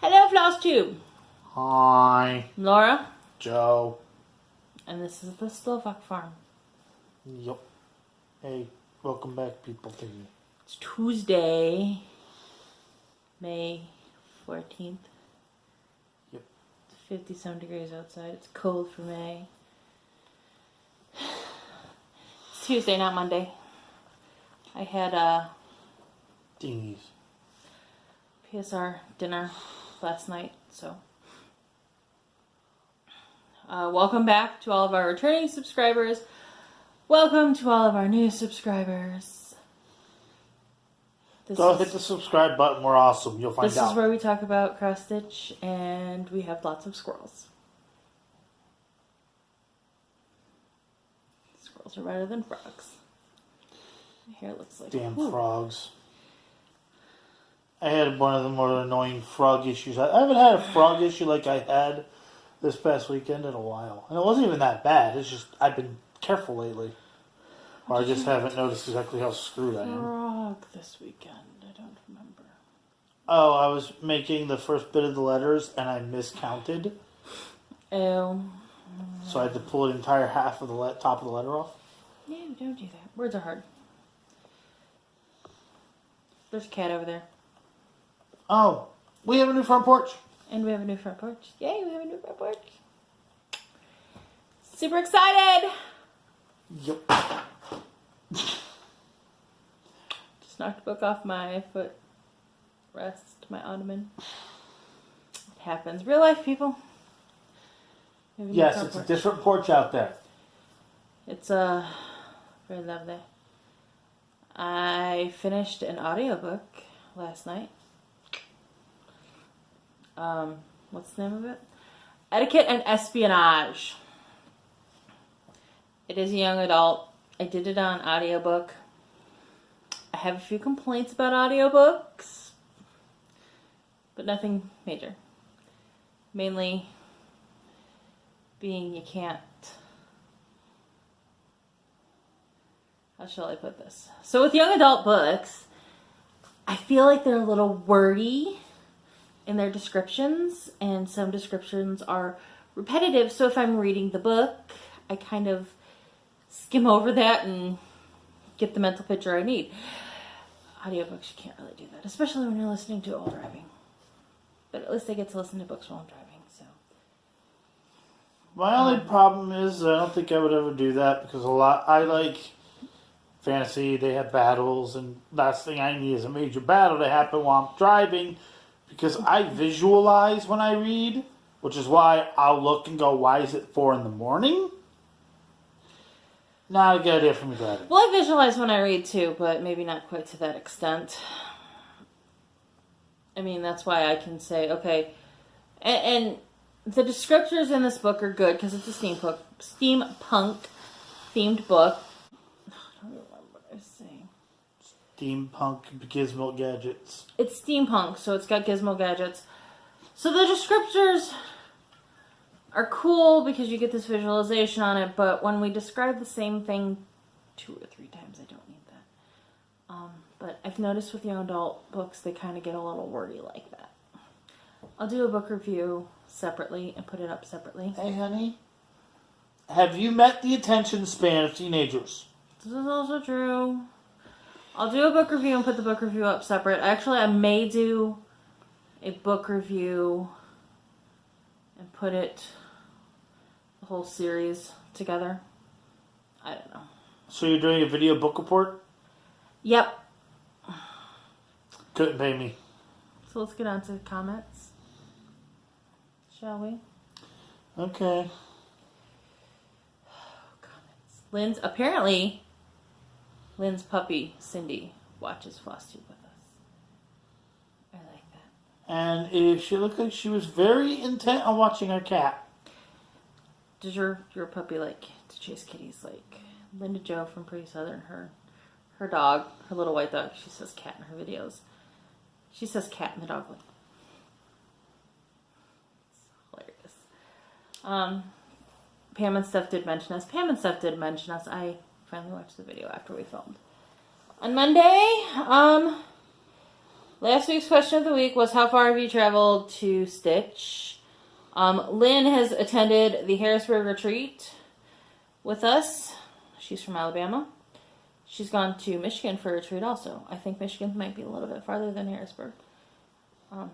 Hello, Flosstube. Hi. Laura. Joe. And this is the Slovak farm. Yep. Hey, welcome back, people. To you. It's Tuesday, May 14th. Yep. It's 57 degrees outside. It's cold for May. It's Tuesday, not Monday. I had Dingies. PSR dinner last night, so welcome back to all of our returning subscribers. Welcome to all of our new subscribers. Hit the subscribe button. We're awesome. You'll find out. This is where we talk about cross stitch, and we have lots of squirrels. Squirrels are better than frogs. My hair looks like damn frogs. I had one of the more annoying frog issues. I haven't had a frog issue like I had this past weekend in a while. And it wasn't even that bad. It's just I've been careful lately. Or I just haven't noticed exactly how screwed I am. Frog this weekend. I don't remember. Oh, I was making the first bit of the letters and I miscounted. Oh. So I had to pull the entire half of the top of the letter off. Yeah, don't do that. Words are hard. There's a cat over there. Oh, we have a new front porch. And we have a new front porch. Yay, we have a new front porch. Super excited! Yep. Just knocked a book off my foot rest, my ottoman. It happens. Real life, people. Yes, it's a different porch out there. It's very lovely. I finished an audiobook last night. What's the name of it? Etiquette and Espionage. It is a young adult. I did it on audiobook. I have a few complaints about audiobooks, but nothing major. Mainly being you can't... How shall I put this? So with young adult books, I feel like they're a little wordy in their descriptions, and some descriptions are repetitive. So if I'm reading the book, I kind of skim over that and get the mental picture I need. Audiobooks, you can't really do that, especially when you're listening to it while driving. But at least I get to listen to books while I'm driving, so. My only problem is I don't think I would ever do that because I like fantasy. They have battles, and last thing I need is a major battle to happen while I'm driving. Because I visualize when I read, which is why I'll look and go, why is it 4 a.m? Not a good idea for me driving. Well, I visualize when I read too, but maybe not quite to that extent. I mean, that's why I can say, okay, and the descriptors in this book are good because it's a steampunk themed book. I don't remember what I was saying. Steampunk gizmo gadgets. It's steampunk, so it's got gizmo gadgets. So the descriptors are cool because you get this visualization on it, but when we describe the same thing 2 or 3 times, I don't need that. But I've noticed with young adult books, they kind of get a little wordy like that. I'll do a book review separately and put it up separately. Hey, honey. Have you met the attention span of teenagers? This is also true. I'll do a book review and put the book review up separate. Actually, I may do a book review and put it, the whole series together. I don't know. So you're doing a video book report? Yep. Couldn't pay me. So let's get on to comments. Shall we? Okay. Comments. Lynn's puppy, Cindy, watches Flosstube with us. I like that. And she looked like she was very intent on watching her cat. Does your puppy like to chase kitties like Linda Jo from Pretty Southern? Her dog, her little white dog, she says cat in her videos. She says cat in the dog link. It's hilarious. Pam and Steph did mention us. I finally watched the video after we filmed. On Monday, Last week's question of the week was, how far have you traveled to stitch? Lynn has attended the Harrisburg retreat with us. She's from Alabama. She's gone to Michigan for a retreat also. I think Michigan might be a little bit farther than Harrisburg. But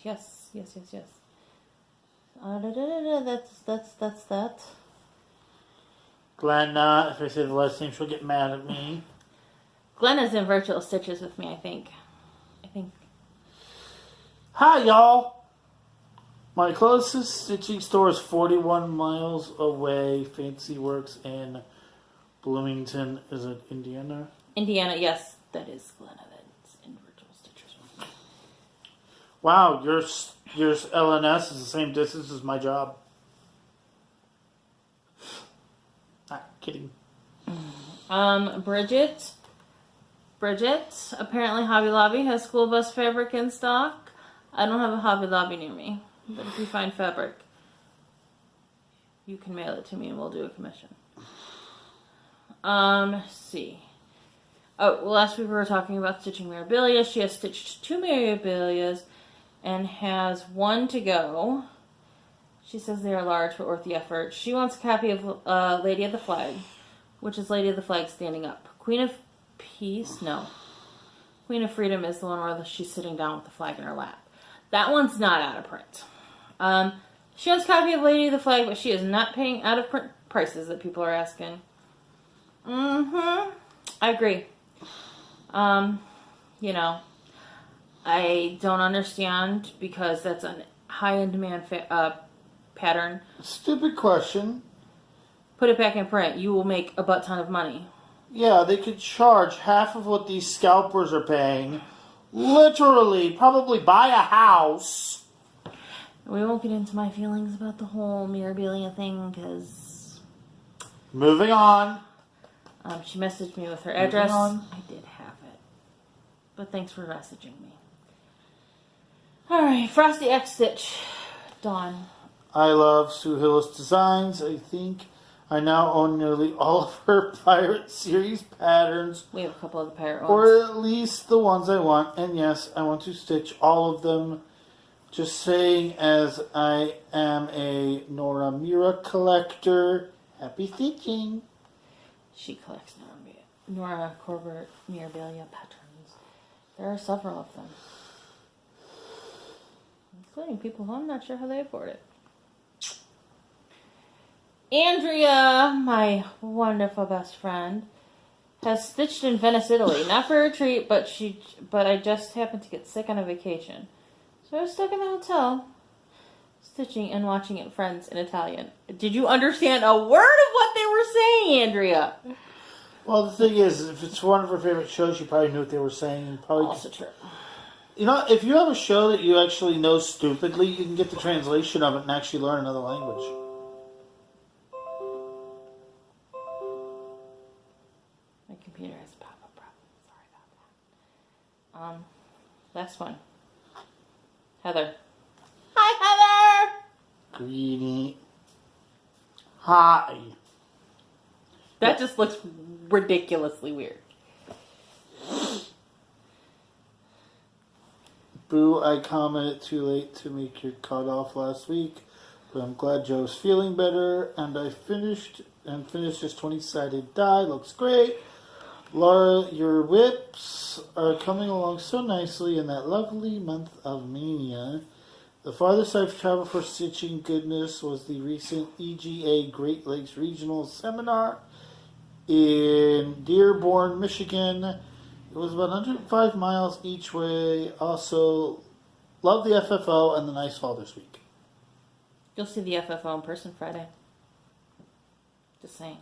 yes. That's that. Glenna, if I say the last name, she'll get mad at me. Glenna's in virtual stitches with me, I think. Hi, y'all. My closest stitching store is 41 miles away. Fancy Works in Bloomington. Is it Indiana? Indiana, yes. That is Glenna that's in virtual stitches with me. Wow, your LNS is the same distance as my job. Not kidding. Bridget, apparently Hobby Lobby has school bus fabric in stock. I don't have a Hobby Lobby near me, but if you find fabric, you can mail it to me and we'll do a commission. Let's see. Oh, well, last week we were talking about stitching memorabilia. She has stitched 2 memorabilias and has 1 to go. She says they are large but worth the effort. She wants a copy of Lady of the Flag, which is Lady of the Flag standing up. Queen of Peace? No. Queen of Freedom is the one where she's sitting down with the flag in her lap. That one's not out of print. She wants a copy of Lady of the Flag, but she is not paying out of print prices that people are asking. I agree. I don't understand because that's a high in demand pattern. Stupid question. Put it back in print. You will make a butt ton of money. Yeah, they could charge half of what these scalpers are paying. Literally, probably buy a house. We won't get into my feelings about the whole memorabilia thing because... Moving on. She messaged me with her address. I did have it. But thanks for messaging me. Alright, Frosty X Stitch. Dawn. I love Sue Hillis Designs. I think I now own nearly all of her Pirate series patterns. We have a couple of the Pirate ones. Or at least the ones I want. And yes, I want to stitch all of them. Just saying, as I am a Nora Mira collector. Happy stitching. She collects Nora Corbett memorabilia patterns. There are several of them. Including people who I'm not sure how they afford it. Andrea, my wonderful best friend, has stitched in Venice, Italy. Not for a retreat, but I just happened to get sick on a vacation. So I was stuck in the hotel, stitching and watching it Friends in Italian. Did you understand a word of what they were saying, Andrea? Well, the thing is, if it's one of her favorite shows, you probably knew what they were saying. Probably also true. You know, if you have a show that you actually know stupidly, you can get the translation of it and actually learn another language. My computer has a pop-up problem. Sorry about that. Last one. Heather. Hi, Heather! Greedy. Hi. That just looks ridiculously weird. Boo, I commented too late to make your cutoff last week, but I'm glad Joe's feeling better, and I finished this 20-sided die. Looks great. Laura, your whips are coming along so nicely in that lovely month of mania. The farthest I've traveled for stitching goodness was the recent EGA Great Lakes Regional Seminar in Dearborn, Michigan. It was about 105 miles each way. Also, love the FFO and the nice fall this week. You'll see the FFO in person Friday. Just saying.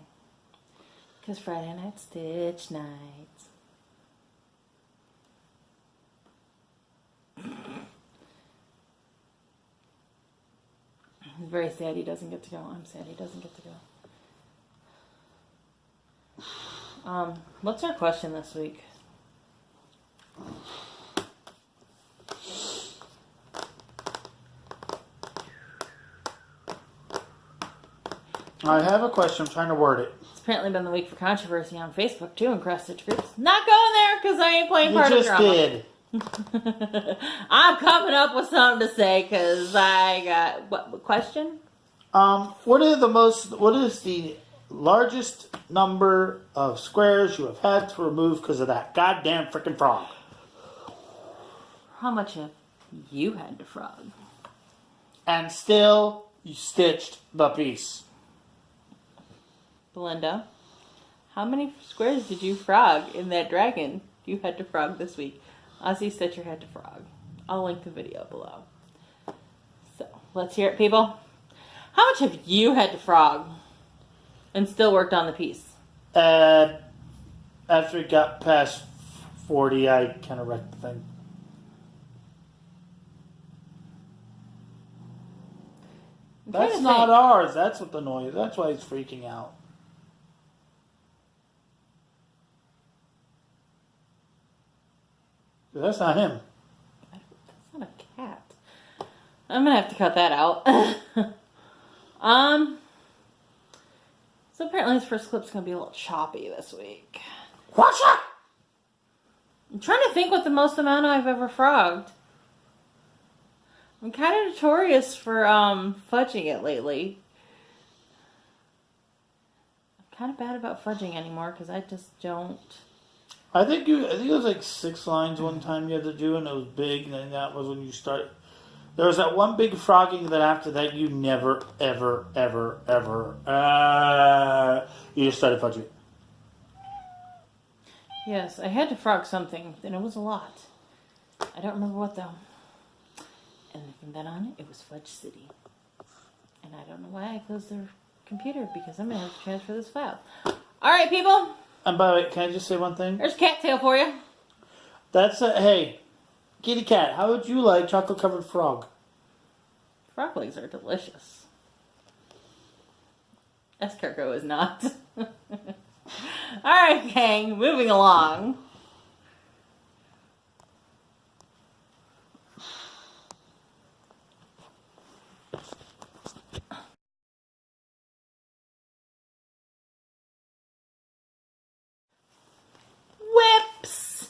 Because Friday night stitch nights. He's very sad he doesn't get to go. I'm sad he doesn't get to go. What's our question this week? I have a question. I'm trying to word it. apparently been the week for controversy on Facebook too, and cross-stitch groups. Not going there because I ain't playing part of the drama. You just did. I'm coming up with something to say because I got what question? What is the largest number of squares you have had to remove because of that goddamn freaking frog? How much have you had to frog? And still, you stitched the piece. Belinda, how many squares did you frog in that dragon you had to frog this week? Ozzy Stitcher had to frog. I'll link the video below. So, let's hear it, people. How much have you had to frog and still worked on the piece? After it got past 40, I kind of wrecked the thing. That's not ours. That's what the noise. That's why he's freaking out. That's not him. That's not a cat. I'm gonna have to cut that out. So apparently this first clip's gonna be a little choppy this week. What's up? I'm trying to think what the most amount I've ever frogged. I'm kind of notorious for fudging it lately. I'm kind of bad about fudging anymore because I just don't. I think it was like 6 lines one time you had to do, and it was big. And then that was when you started. There was that one big frogging that after that you never, ever, ever, ever. You just started fudging. Yes, I had to frog something, and it was a lot. I don't remember what though. And from then on, it was Fudge City. And I don't know why I closed their computer because I'm gonna have to transfer this file. All right, people. And by the way, can I just say one thing? There's cattail for you. That's hey, kitty cat. How would you like chocolate covered frog? Frog legs are delicious. Escargot is not. All right, gang. Moving along. Whips.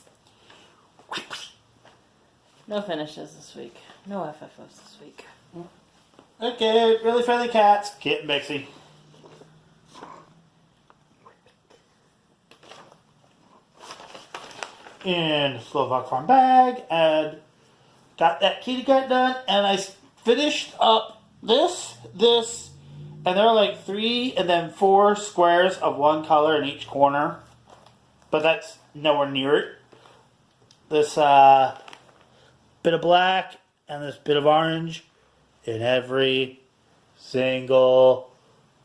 No finishes this week. No FFOs this week. Okay, really friendly cats. Kit and Bixie. In Slovak Farm bag, and got that kitty cat done, and I finished up this, and there were like 3 and then 4 squares of one color in each corner, but that's nowhere near it. This bit of black and this bit of orange in every single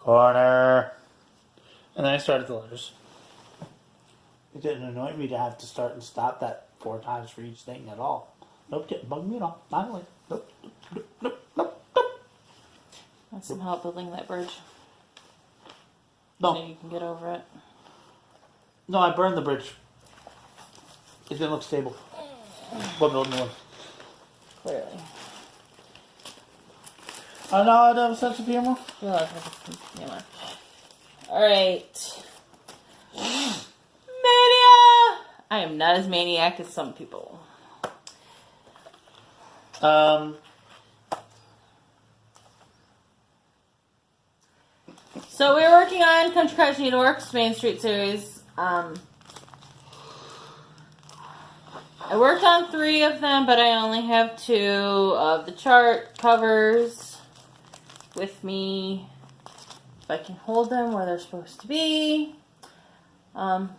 corner. And then I started the letters. It didn't annoy me to have to start and stop that 4 times for each thing at all. Nope, didn't bug me at all. Not only. Nope, nope, nope, nope, nope. Want some help building that bridge? No. So you can get over it. No, I burned the bridge. It didn't look stable. We'll build a new one. Clearly. I know I don't have a sense of humor. Alright. Mania! I am not as maniac as some people. So we're working on Country Cottage Needleworks Main Street series. I worked on 3 of them, but I only have 2 of the chart covers with me. If I can hold them where they're supposed to be.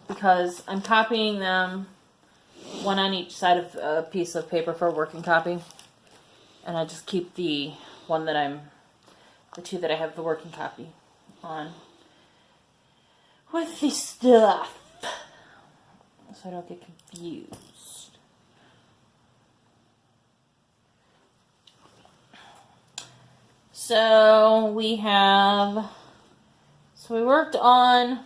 Because I'm copying them, one on each side of a piece of paper for a working copy. And I just keep the 2 that I have the working copy on with the stuff. So I don't get confused. So we worked on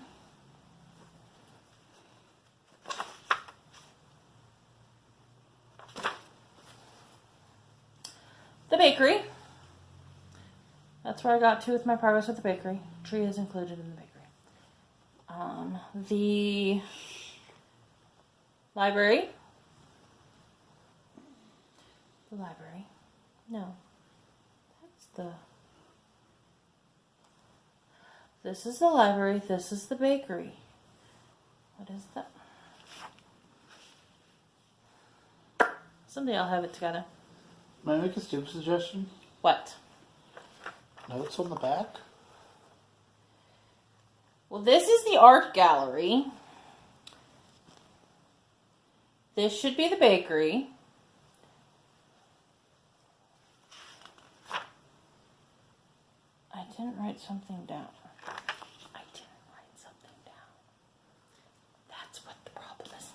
the bakery. That's where I got to with my progress with the bakery. Tree is included in the bakery. the library. The library. No. That's the... This is the library. This is the bakery. What is that? Someday I'll have it together. May I make a stupid suggestion? What? Notes on the back? Well, this is the art gallery. This should be the bakery. I didn't write something down. That's what the problem is.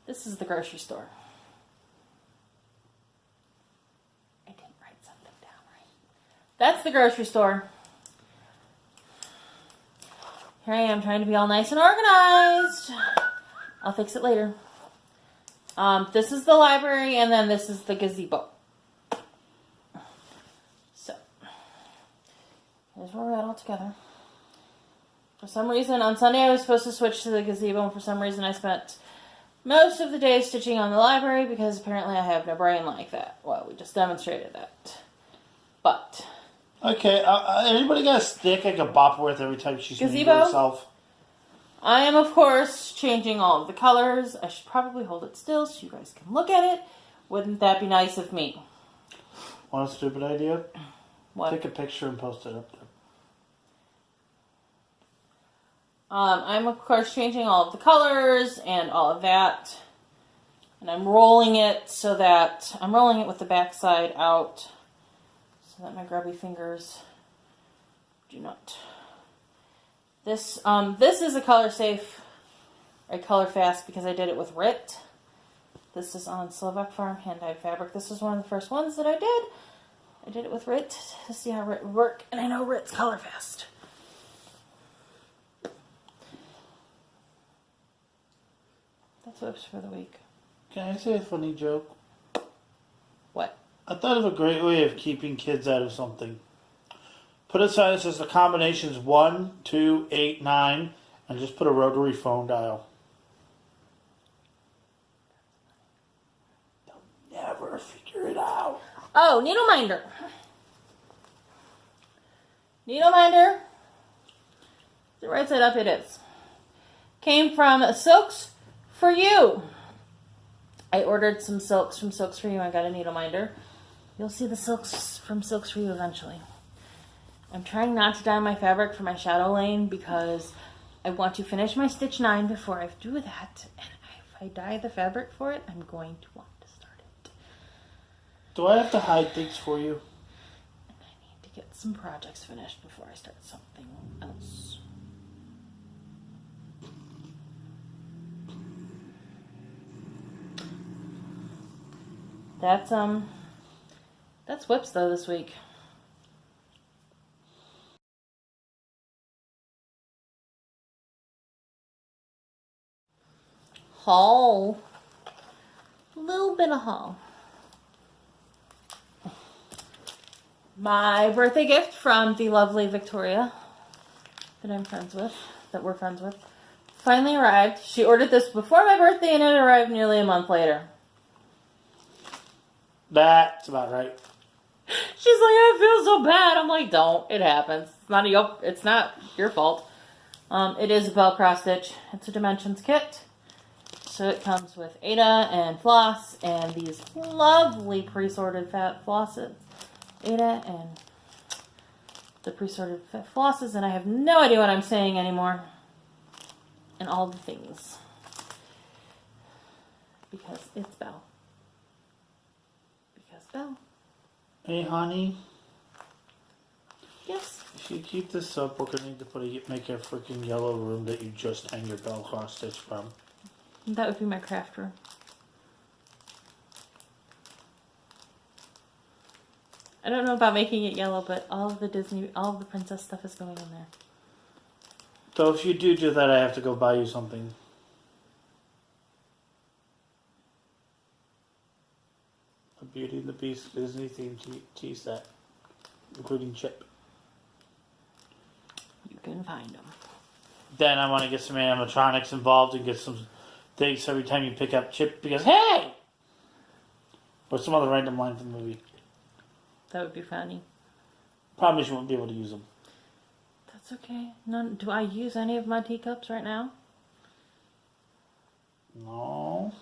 This is the grocery store. I didn't write something down right. That's the grocery store. Here I am trying to be all nice and organized. I'll fix it later. This is the library, and then this is the gazebo. So, here's where we're at all together. For some reason, on Sunday I was supposed to switch to the gazebo, and for some reason I spent most of the day stitching on the library, because apparently I have no brain like that. Well, we just demonstrated that. But... Okay, anybody got a stick I can bop with every time she's mean to Gazebo? herself? I am, of course, changing all of the colors. I should probably hold it still so you guys can look at it. Wouldn't that be nice of me? Want a stupid idea? What? Take a picture and post it up there. I'm, of course, changing all of the colors and all of that. And I'm rolling it so that... I'm rolling it with the back side out so that my grubby fingers do not... This is a color safe, or color fast, because I did it with RIT. This is on Slovak Farm hand-dyed fabric. This was one of the first ones that I did. I did it with RIT to see how RIT would work, and I know RIT's color fast. That's whips for the week. Can I say a funny joke? What? I thought of a great way of keeping kids out of something. Put a sign that says the combination's 1, 2, 8, 9, and just put a rotary phone dial. They'll never figure it out. Oh, needle minder. Needle minder. The right side up it is. Came from Silks for You. I ordered some silks from Silks for You. I got a needle minder. You'll see the silks from Silks for You eventually. I'm trying not to dye my fabric for my shadow lane because I want to finish my stitch 9 before I do that. And if I dye the fabric for it, I'm going to want to start it. Do I have to hide things for you? And I need to get some projects finished before I start something else. That's whips though this week. Haul. A little bit of haul. My birthday gift from the lovely Victoria that I'm friends with, that we're friends with, finally arrived. She ordered this before my birthday and it arrived nearly a month later. That's about right. She's like, I feel so bad. I'm like, don't. It happens. It's not your fault. It is a bell cross stitch. It's a dimensions kit. So it comes with Ada and floss and these lovely pre-sorted fat flosses. Ada and the pre-sorted fat flosses, and I have no idea what I'm saying anymore. And all the things. Because it's Belle. Because Belle. Hey, honey. Yes. If you keep this up, we're gonna need to make a freaking yellow room that you just hang your bell cross stitch from. That would be my craft room. I don't know about making it yellow, but all of the princess stuff is going in there. So if you do that, I have to go buy you something. A Beauty and the Beast Disney themed tea set, including Chip. You can find them. then I want to get some animatronics involved and get some things every time you pick up Chip because, hey! Or some other random line from the movie. That would be funny. Problem is you won't be able to use them. That's okay. None. Do I use any of my teacups right now? No.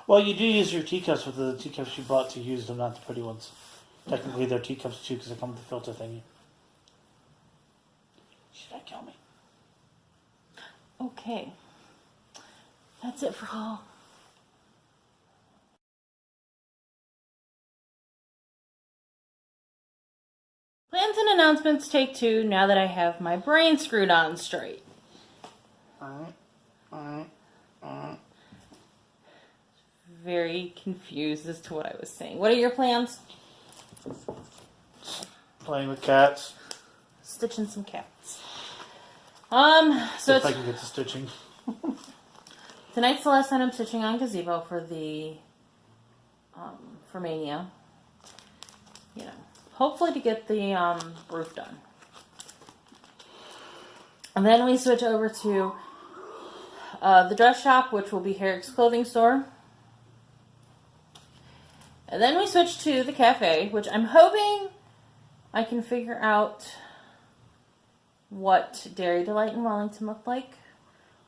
Well, you do use your teacups with the teacups you bought to use them, not the pretty ones. Technically, they're teacups too because they come with the filter thingy. Should that kill me? Okay. That's it for all. Plans and announcements take 2 now that I have my brain screwed on straight. Very confused as to what I was saying. What are your plans? Playing with cats. Stitching some cats. So if I can get to stitching. Tonight's the last night I'm stitching on Gazebo for the for Mania. You know, hopefully to get the roof done. And then we switch over to the dress shop, which will be Herrick's clothing store. And then we switch to the cafe, which I'm hoping I can figure out what Dairy Delight in Wellington looked like.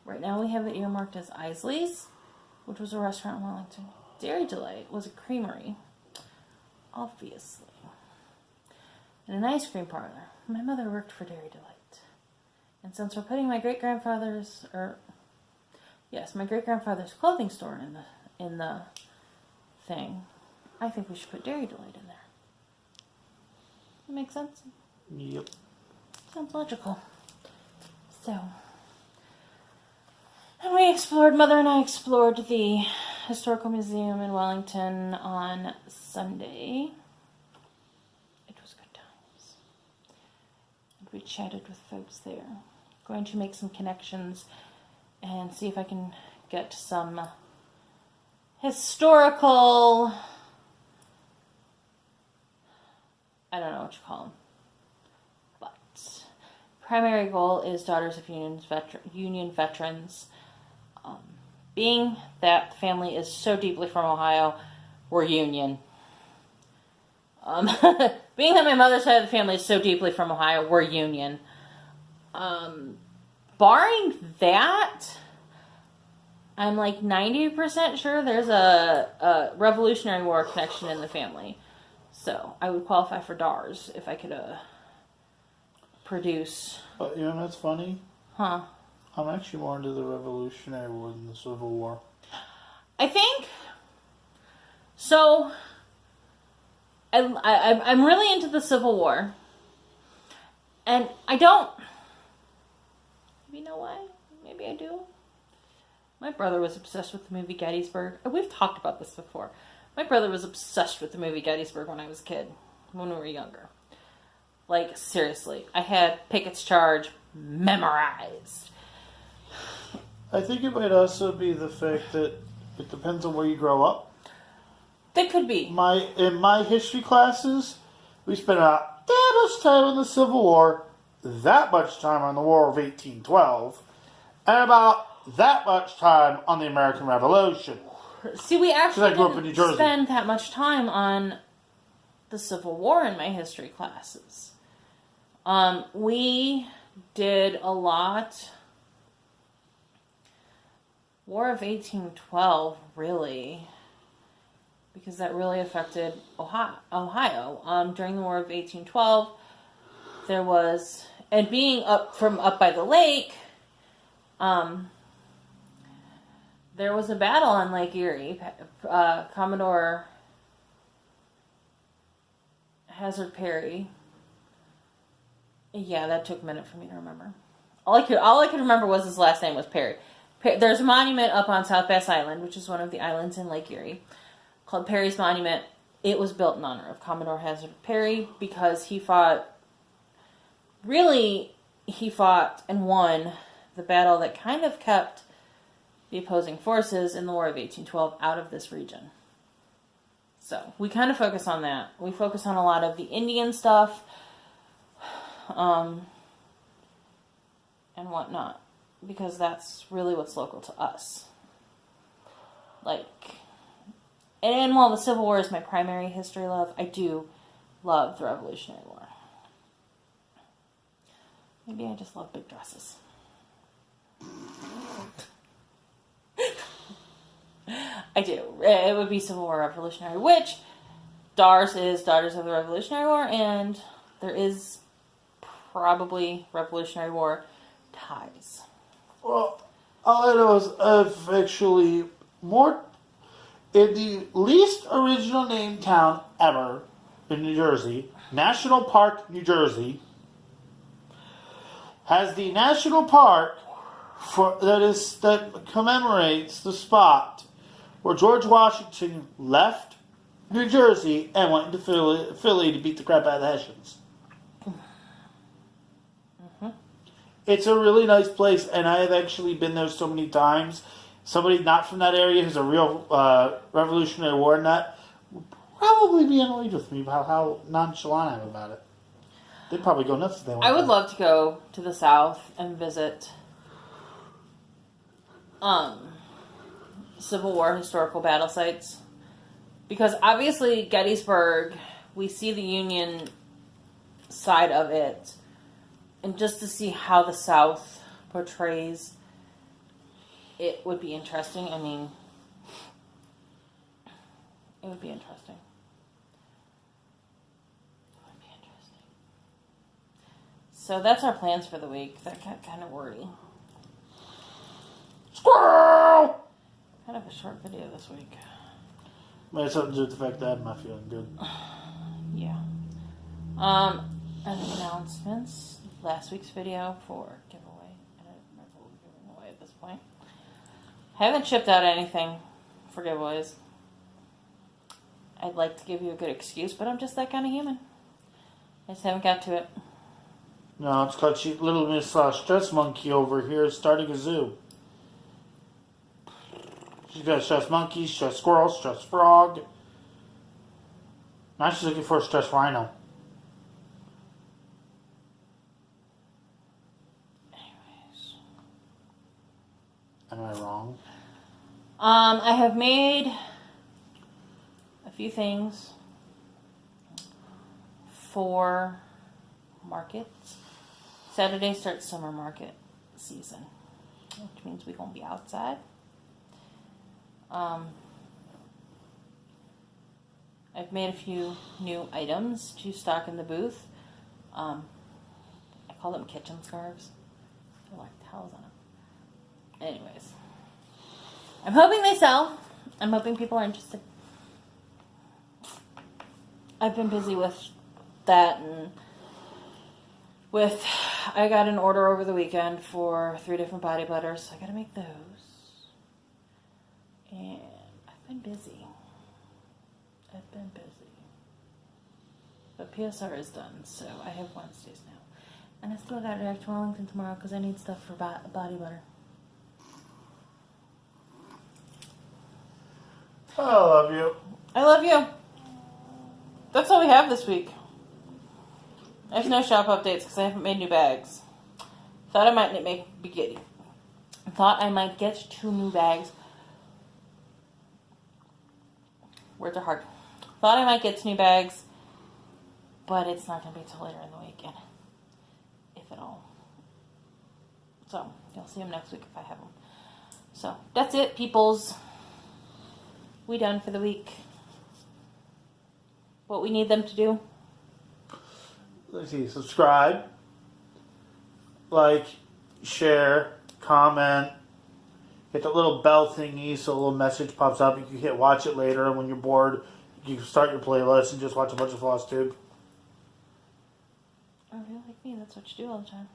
Right now we have it earmarked as Isley's, which was a restaurant in Wellington. Dairy Delight was a creamery, obviously. And an ice cream parlor. My mother worked for Dairy Delight. And since we're putting my great-grandfather's clothing store in the thing, I think we should put Dairy Delight in there. That makes sense? Yep. Sounds logical. So, and Mother and I explored the Historical Museum in Wellington on Sunday. It was good times. And we chatted with folks there. Going to make some connections and see if I can get some historical, I don't know what you call them, but primary goal is Daughters of Union Veterans. Being that the family is so deeply from Ohio, we're Union. Being that my mother's side of the family is so deeply from Ohio, we're Union. Barring that, I'm like 90% sure there's a Revolutionary War connection in the family. So I would qualify for DARS if I could produce. But you know that's funny? Huh? I'm actually more into the Revolutionary War than the Civil War. I think so. I'm really into the Civil War, and I don't. You know why? Maybe I do. My brother was obsessed with the movie Gettysburg. We've talked about this before. My brother was obsessed with the movie Gettysburg when I was a kid, when we were younger. Like, seriously. I had Pickett's Charge memorized. I think it might also be the fact that it depends on where you grow up. That could be. In my history classes, we spent about that much time on the Civil War, that much time on the War of 1812, and about that much time on the American Revolution. See, we actually I grew up in New Jersey. didn't spend that much time on the Civil War in my history classes. We did a lot. War of 1812, really, because that really affected Ohio. During the War of 1812, there was, and being up by the lake, there was a battle on Lake Erie. Commodore Hazard Perry. Yeah, that took a minute for me to remember. All I could remember was his last name was Perry. There's a monument up on South Bass Island, which is one of the islands in Lake Erie, called Perry's Monument. It was built in honor of Commodore Hazard Perry because he fought and won the battle that kind of kept the opposing forces in the War of 1812 out of this region. So we kind of focus on that. We focus on a lot of the Indian stuff. and whatnot, because that's really what's local to us. Like, and while the Civil War is my primary history love, I do love the Revolutionary War. Maybe I just love big dresses. I do. It would be Civil War Revolutionary, which DARS is Daughters of the Revolutionary War, and there is probably Revolutionary War ties. Well, all I know is I've actually more in the least original named town ever in New Jersey, National Park, New Jersey, has the national park that commemorates the spot where George Washington left New Jersey and went into Philly to beat the crap out of the Hessians. Mm-hmm. It's a really nice place, and I have actually been there so many times. Somebody not from that area who's a real Revolutionary War nut would probably be annoyed with me about how nonchalant I am about it. They'd probably go nuts if they wanted. I would love to go to the South and visit Civil War historical battle sites. Because obviously Gettysburg, we see the Union side of it. And just to see how the South portrays, it would be interesting. I mean, it would be interesting. So that's our plans for the week. That got kind of wordy. Squirrel! Kind of a short video this week. Might have something to do with the fact that I'm not feeling good. Yeah. And announcements. Last week's video for giveaway. I don't remember what we're giving away at this point. Haven't shipped out anything for giveaways. I'd like to give you a good excuse, but I'm just that kind of human. I just haven't got to it. No, it's called Little Miss Stress Monkey over here starting a zoo. She's got a stress monkey, stress squirrel, stress frog. Now she's looking for a stress rhino. Anyways. Am I wrong? I have made a few things for markets. Saturday starts summer market season, which means we're going to be outside. I've made a few new items to stock in the booth. I call them kitchen scarves. They're like towels on them. Anyways, I'm hoping they sell. I'm hoping people are interested. I've been busy with that, and I got an order over the weekend for 3 different body butters, so I gotta make those. And I've been busy. But PSR is done, so I have Wednesdays now. And I still got Direct to Wellington tomorrow because I need stuff for body butter. I love you. I love you. That's all we have this week. There's no shop updates because I haven't made new bags. Thought I might get 2 new bags. Words are hard. Thought I might get 2 new bags, but it's not going to be till later in the week, and if at all. So, you'll see them next week if I have them. So, that's it, peoples. We done for the week. What we need them to do? Let's see. Subscribe, like, share, comment. Hit the little bell thingy so a little message pops up. You can hit watch it later, and when you're bored, you can start your playlist and just watch a bunch of Flosstube. Oh, if you're like me, that's what you do all the time.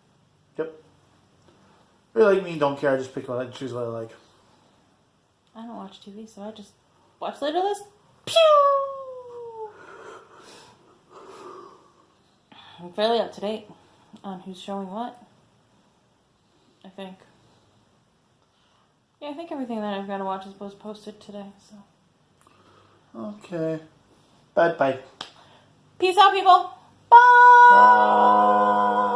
Yep. If you're like me, don't care. I just pick what I choose what I like. I don't watch TV, so I just watch later list. Pew! I'm fairly up to date on who's showing what. I think. Yeah, I think everything that I've got to watch is posted today, so. Okay. Bye-bye. Peace out, people. Bye! Bye.